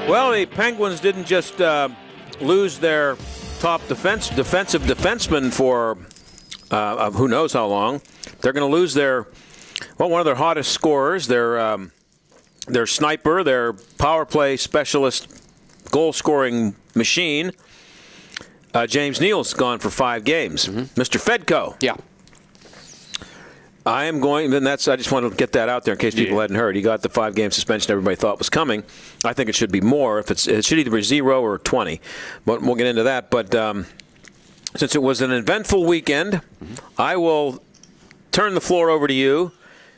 Well, the Penguins didn't just lose their top defensive defenseman for who knows how long. They're going to lose one of their hottest scorers, their sniper, their power play specialist, goal-scoring machine. James Neal's gone for 5 games. Mr. Fedko. Yeah. I am going, and I just wanted to get that out there in case people hadn't heard. He got the 5-game suspension everybody thought was coming. I think it should be more. It should either be 0 or 20. But we'll get into that. But since it was an eventful weekend, I will turn the floor over to you.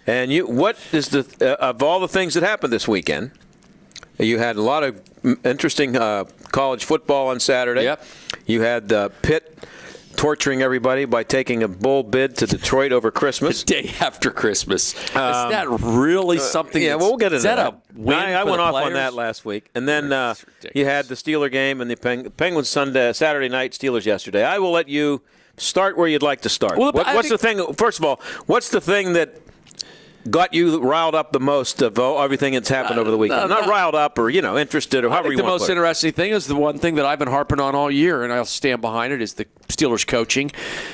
And what is of all the things that happened this weekend? You had a lot of interesting college football on Saturday. Yep. You had Pitt torturing everybody by taking a bowl bid to Detroit over Christmas. The day after Christmas. Is that really something? Yeah, we'll get into that. A win I for went the off players? on that last week. And then you had the Steeler game and the Penguins Saturday night, Steelers yesterday. I will let you start where you'd like to start. Well, what's the thing? First of all, what's the thing that got you riled up the most of everything that's happened over the weekend? Not riled up or, interested or however you want to put it. The most interesting thing is the one thing that I've been harping on all year, and I'll stand behind it, is the Steelers coaching.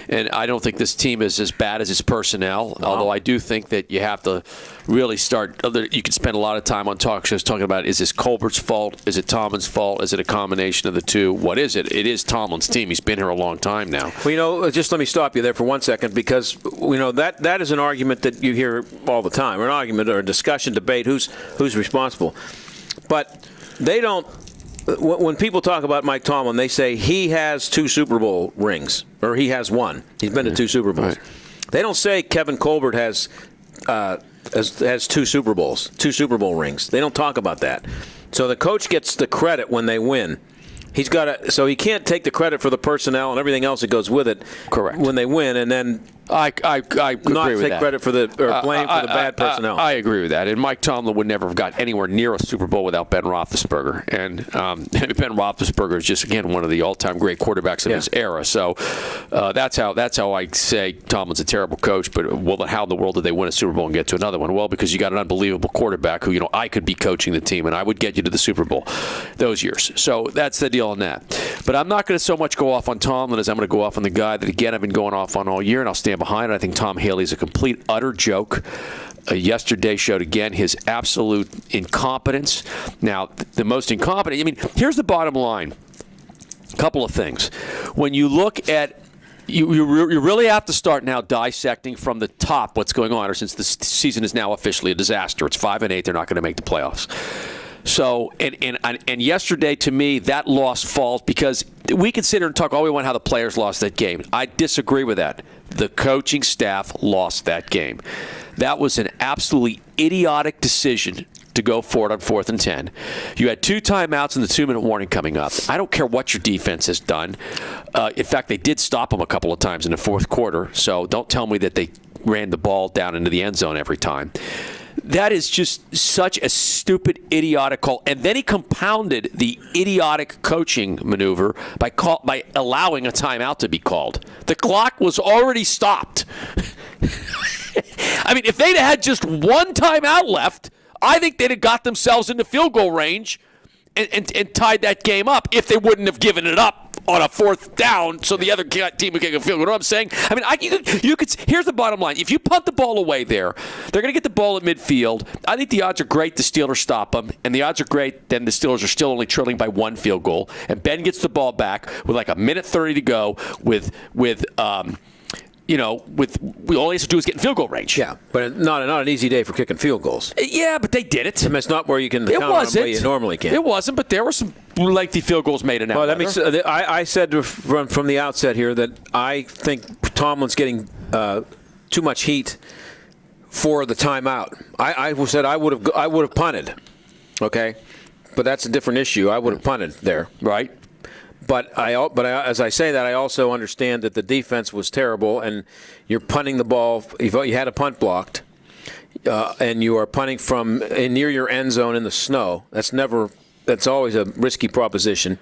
And I don't think this team is as bad as its personnel, although I do think that you have to really start. You can spend a lot of time on talk shows talking about, is this Colbert's fault? Is it Tomlin's fault? Is it a combination of the two? What is it? It is Tomlin's team. He's been here a long time now. Well, just let me stop you there for 1 second, because that is an argument that you hear all the time, or an argument or a discussion, debate, who's responsible. But they don't. When people talk about Mike Tomlin, they say he has 2 Super Bowl rings, or he has 1. He's been to 2 Super Bowls. Right. They don't say Kevin Colbert has 2 Super Bowls, 2 Super Bowl rings. They don't talk about that. So the coach gets the credit when they win. So he can't take the credit for the personnel and everything else that goes with it. Correct. When they win, and then I agree not with take that. credit for blame for the bad personnel. I agree with that. And Mike Tomlin would never have got anywhere near a Super Bowl without Ben Roethlisberger. And Ben Roethlisberger is just, again, one of the all-time great quarterbacks of his era. So that's how I say Tomlin's a terrible coach. But how in the world did they win a Super Bowl and get to another one? Well, because you got an unbelievable quarterback who, I could be coaching the team and I would get you to the Super Bowl those years. So that's the deal on that. But I'm not going to so much go off on Tomlin as I'm going to go off on the guy that, again, I've been going off on all year, and I'll stand behind it. I think Tom Haley's a complete, utter joke. Yesterday showed, again, his absolute incompetence. Now, the most incompetent, here's the bottom line. A couple of things. When you look at You really have to start now dissecting from the top what's going on, or since the season is now officially a disaster. It's 5-8. They're not going to make the playoffs. So, and yesterday, to me, that loss falls because we can sit here and talk all we want how the players lost that game. I disagree with that. The coaching staff lost that game. That was an absolutely idiotic decision to go for it on 4th and 10. You had 2 timeouts and the 2-minute warning coming up. I don't care what your defense has done. In fact, they did stop them a couple of times in the 4th quarter, so don't tell me that they ran the ball down into the end zone every time. That is just such a stupid, idiotic call. And then he compounded the idiotic coaching maneuver by allowing a timeout to be called. The clock was already stopped. If they'd had just 1 timeout left, I think they'd have got themselves into field goal range and tied that game up if they wouldn't have given it up on a 4th down so the other team would get a field goal. You know what I'm saying? You could. Here's the bottom line. If you punt the ball away there, they're going to get the ball at midfield. I think the odds are great the Steelers stop them, and the odds are great then the Steelers are still only trailing by 1 field goal, and Ben gets the ball back with like a minute 30 to go with all he has to do is get in field goal range. Yeah, but not an easy day for kicking field goals. Yeah, but they did it. It's not where you can count on them where you normally can. It wasn't, but there were some lengthy field goals made in that. Well, I said from the outset here that I think Tomlin's getting too much heat for the timeout. I said I would have punted. Okay, but that's a different issue. I would have punted there. Right. But as I say that, I also understand that the defense was terrible, and you're punting the ball. You had a punt blocked, and you are punting from near your end zone in the snow. That's always a risky proposition.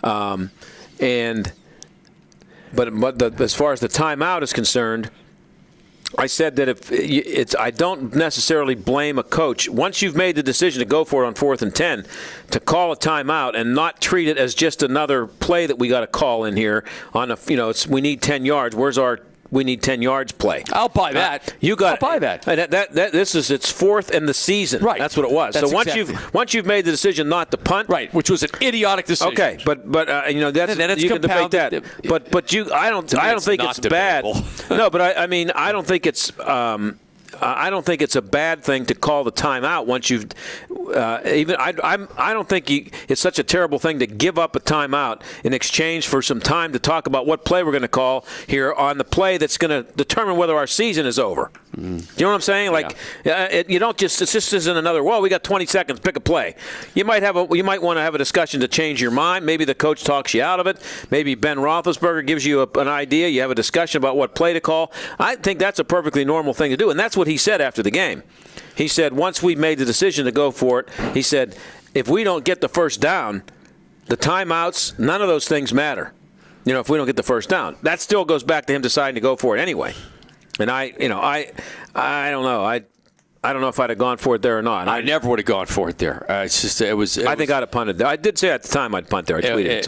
But as far as the timeout is concerned, I said that I don't necessarily blame a coach. Once you've made the decision to go for it on 4th and 10, to call a timeout and not treat it as just another play that we got to call in here on we need 10 yards. Where's our we need 10 yards play? I'll buy that. I'll buy that. This is its 4th in the season. Right. That's what it was. That's so once you've made the decision not to punt, right, which was an idiotic decision. Okay, but that's then it's you can debate that. compounded. I don't think it's bad. No, but I don't think it's. I don't think it's a bad thing to call the timeout once you've I don't think it's such a terrible thing to give up a timeout in exchange for some time to talk about what play we're going to call here on the play that's going to determine whether our season is over. You know what I'm saying? Like, you don't just, it just isn't another, well, we got 20 seconds, pick a play. You might want to have a discussion to change your mind. Maybe the coach talks you out of it. Maybe Ben Roethlisberger gives you an idea. You have a discussion about what play to call. I think that's a perfectly normal thing to do, and that's what he said after the game. He said, once we made the decision to go for it, he said, if we don't get the first down, the timeouts, none of those things matter. If we don't get the first down. That still goes back to him deciding to go for it anyway. And I don't know. I don't know if I'd have gone for it there or not. I never would have gone for it there. It's just I think I'd have punted there. I did say at the time I'd punt there. I tweeted it.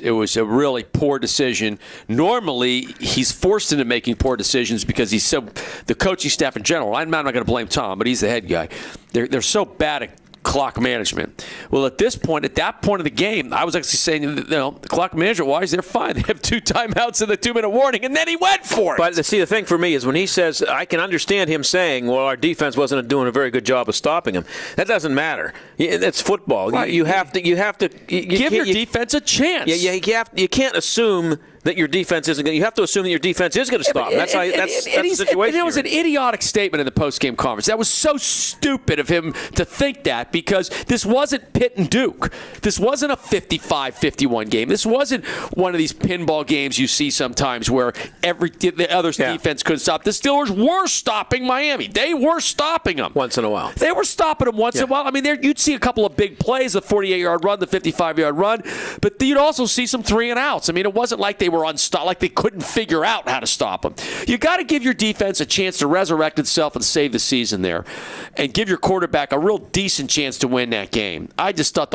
It was a really poor decision. Normally, he's forced into making poor decisions because he's the coaching staff in general. I'm not going to blame Tom, but he's the head guy. They're so bad at clock management. Well, at that point of the game, I was actually saying, the clock management-wise, they're fine. They have 2 timeouts and the 2-minute warning, and then he went for it. But see, the thing for me is when he says, I can understand him saying, well, our defense wasn't doing a very good job of stopping him. That doesn't matter. It's football. Right. You have to give your defense a chance. Yeah, you can't assume that your defense isn't going to. You have to assume that your defense is going to stop. That's the situation. It was an idiotic statement in the post-game conference. That was so stupid of him to think that, because this wasn't Pitt and Duke. This wasn't a 55-51 game. This wasn't one of these pinball games you see sometimes where the other defense couldn't stop. The Steelers were stopping Miami. They were stopping them. Once in a while. They were stopping them once in a while. I mean, you'd see a couple of big plays, the 48-yard run, the 55-yard run, but you'd also see some 3-and-outs. I mean, it wasn't like they were unstopped, like they couldn't figure out how to stop them. You got to give your defense a chance to resurrect itself and save the season there, and give your quarterback a real decent chance to win that game. I just thought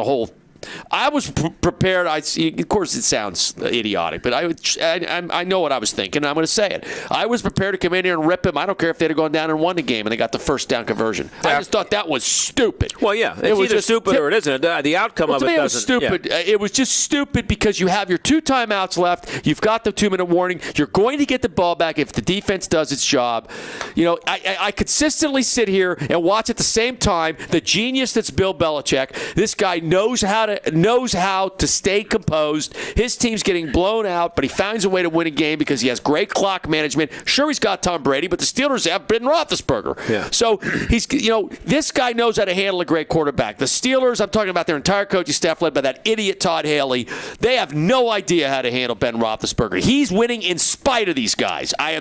I was prepared. Of course, it sounds idiotic, but I know what I was thinking. I'm going to say it. I was prepared to come in here and rip him. I don't care if they'd have gone down and won the game and they got the first down conversion. I just thought that was stupid. Well, yeah, it was either stupid or it isn't. The outcome of it doesn't. It was stupid. Yeah. It was just stupid because you have your 2 timeouts left. You've got the 2-minute warning. You're going to get the ball back if the defense does its job. I consistently sit here and watch at the same time the genius that's Bill Belichick. This guy knows how to stay composed. His team's getting blown out, but he finds a way to win a game because he has great clock management. Sure, he's got Tom Brady, but the Steelers have Ben Roethlisberger. Yeah. So this guy knows how to handle a great quarterback. The Steelers, I'm talking about their entire coaching staff led by that idiot Todd Haley. They have no idea how to handle Ben Roethlisberger. He's winning in spite of these guys. I